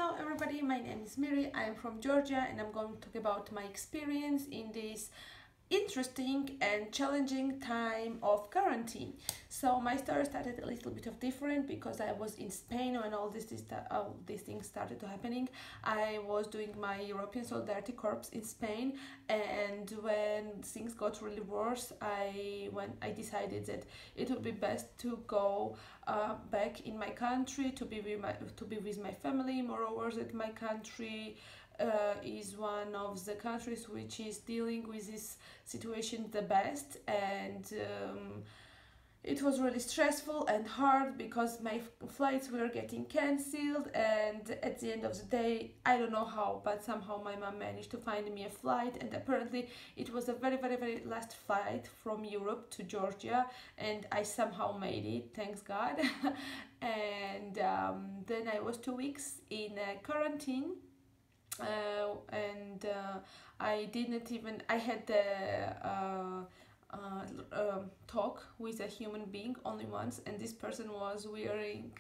Hello everybody, my name is Miri, I am from Georgia and I'm going to talk about my experience in this interesting and challenging time of quarantine. So my story started a little bit of different because I was in Spain when all these things started to happening. I was doing my European Solidarity Corps in Spain, and when things got really worse, I decided that it would be best to go back in my country to be with my family. Moreover, that my country is one of the countries which is dealing with this situation the best, and it was really stressful and hard because my flights were getting cancelled, and at the end of the day, I don't know how, but somehow my mom managed to find me a flight, and apparently it was a very last flight from Europe to Georgia, and I somehow made it, thanks God. And then I was 2 weeks in quarantine, and I had the talk with a human being only once, and this person was wearing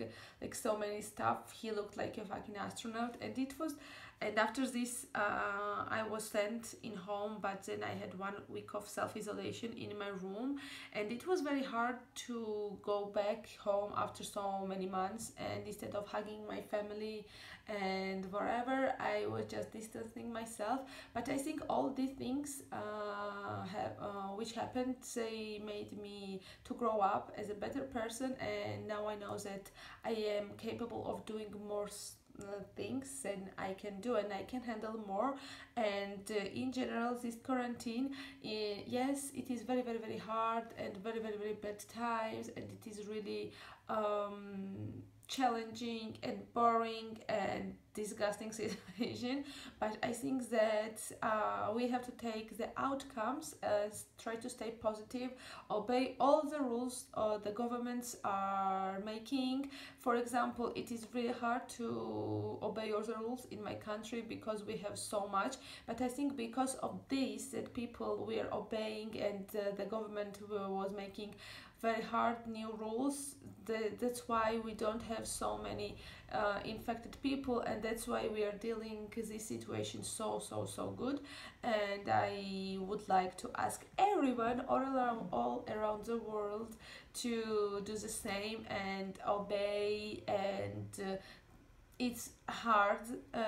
like so many stuff. He looked like a fucking astronaut, and after this I was sent in home, but then I had 1 week of self-isolation in my room, and it was very hard to go back home after so many months, and instead of hugging my family and wherever, I was just distancing myself. But I think all these things which happened, they made me to grow up as a better person, and now I know that I am capable of doing more things than I can do, and I can handle more. And in general, this quarantine, yes, it is very hard and very bad times, and it is really challenging and boring and disgusting situation, but I think that we have to take the outcomes, try to stay positive, obey all the rules the governments are making. For example, it is really hard to obey all the rules in my country because we have so much, but I think because of this, that people were obeying, and the government was making very hard new rules. That's why we don't have so many infected people, and that's why we are dealing this situation so good. And I would like to ask everyone all around the world to do the same and obey, and it's hard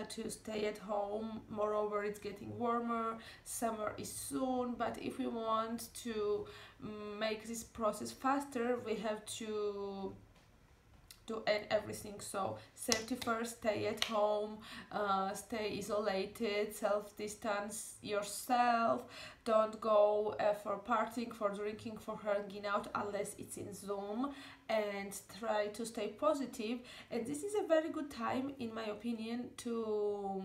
to stay at home. Moreover, it's getting warmer, summer is soon, but if we want to make this process faster, we have to do everything. So safety first, stay at home, stay isolated, self-distance yourself, don't go for partying, for drinking, for hanging out unless it's in Zoom, and try to stay positive. And this is a very good time, in my opinion, to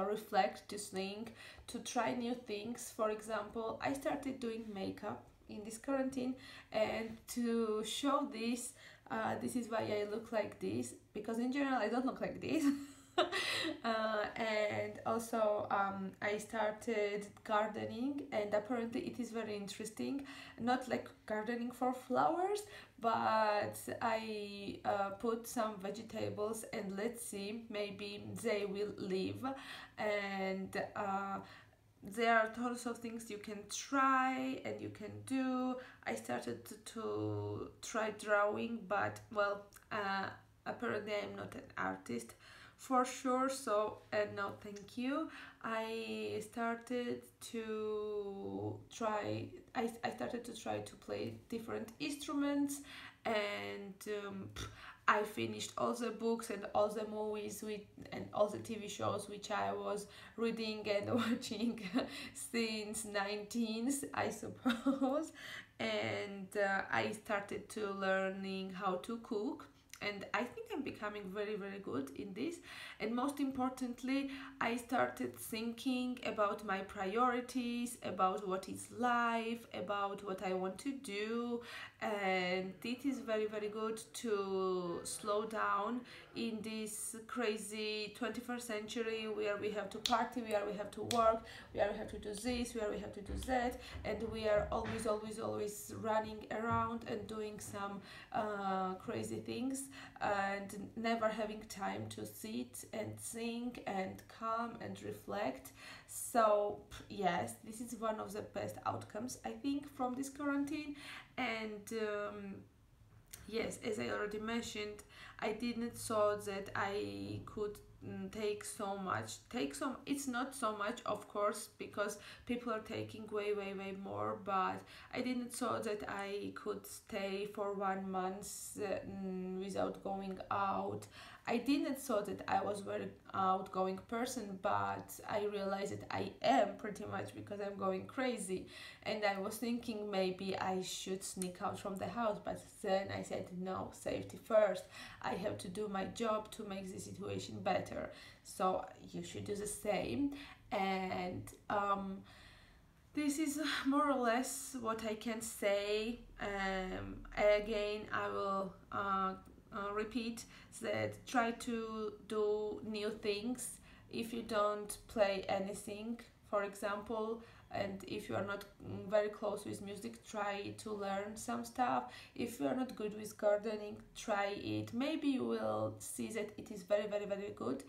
reflect, to think, to try new things. For example, I started doing makeup in this quarantine, and to show this, this is why I look like this, because in general I don't look like this. And also I started gardening, and apparently it is very interesting. Not like gardening for flowers, but I put some vegetables, and let's see, maybe they will live. And there are tons of things you can try and you can do. I started to try drawing, but well, apparently I'm not an artist for sure, so no thank you. I started to try to play different instruments, and I finished all the books and all the movies and all the TV shows which I was reading and watching since 19th, I suppose. And I started to learning how to cook, and I think I'm becoming very good in this. And most importantly, I started thinking about my priorities, about what is life, about what I want to do, and it is very very good to slow down in this crazy 21st century where we have to party, where we have to work, where we have to do this, where we have to do that, and we are always running around and doing some crazy things and never having time to sit and think and calm and reflect. So yes, this is one of the best outcomes I think from this quarantine. And yes, as I already mentioned, I didn't thought that I could take some. It's not so much, of course, because people are taking way more, but I didn't thought that I could stay for 1 month without going out. I didn't thought that I was very outgoing person, but I realized that I am pretty much because I'm going crazy. And I was thinking maybe I should sneak out from the house, but then I said no, safety first. I have to do my job to make the situation better. So you should do the same. And this is more or less what I can say. Again, I will repeat that try to do new things. If you don't play anything, for example, and if you are not very close with music, try to learn some stuff. If you are not good with gardening, try it. Maybe you will see that it is very good.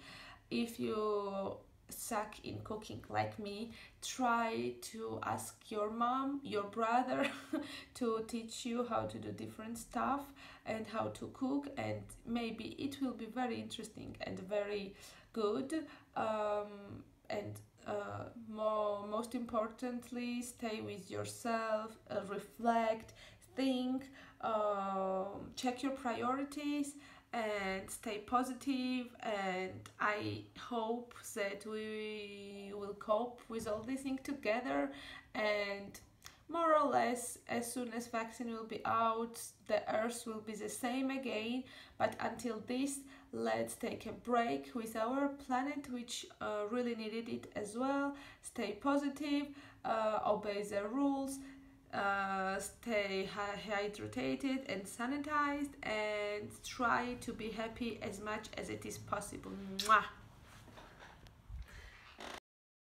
If you suck in cooking like me, try to ask your mom, your brother to teach you how to do different stuff and how to cook, and maybe it will be very interesting and very good. And most importantly, stay with yourself, reflect, think, check your priorities, and stay positive. And I hope that we will cope with all these things together. And more or less, as soon as vaccine will be out, the earth will be the same again. But until this, let's take a break with our planet, which really needed it as well. Stay positive, obey the rules, stay hydrated and sanitized, and try to be happy as much as it is possible. Mwah!